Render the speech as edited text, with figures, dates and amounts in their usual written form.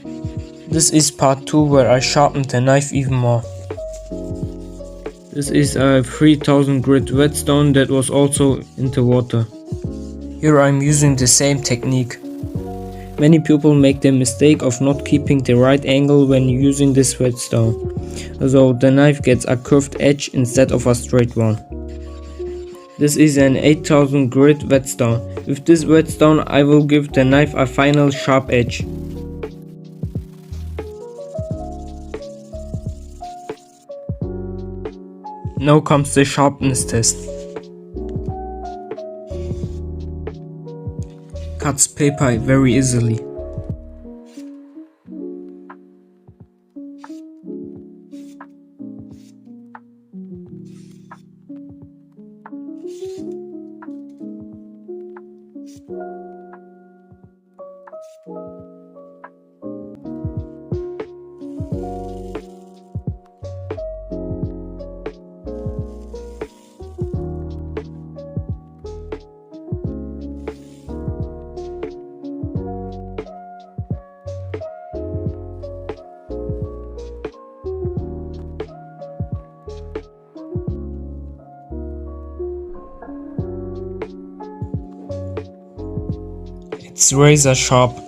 This is part 2 where I sharpened the knife even more. This is a 3000 grit whetstone that was also in the water. Here I'm using the same technique. Many people make the mistake of not keeping the right angle when using this whetstone, so the knife gets a curved edge instead of a straight one. This is an 8000 grit whetstone. With this whetstone I will give the knife a final sharp edge. Now comes the sharpness test. Cuts paper very easily. It's razor sharp.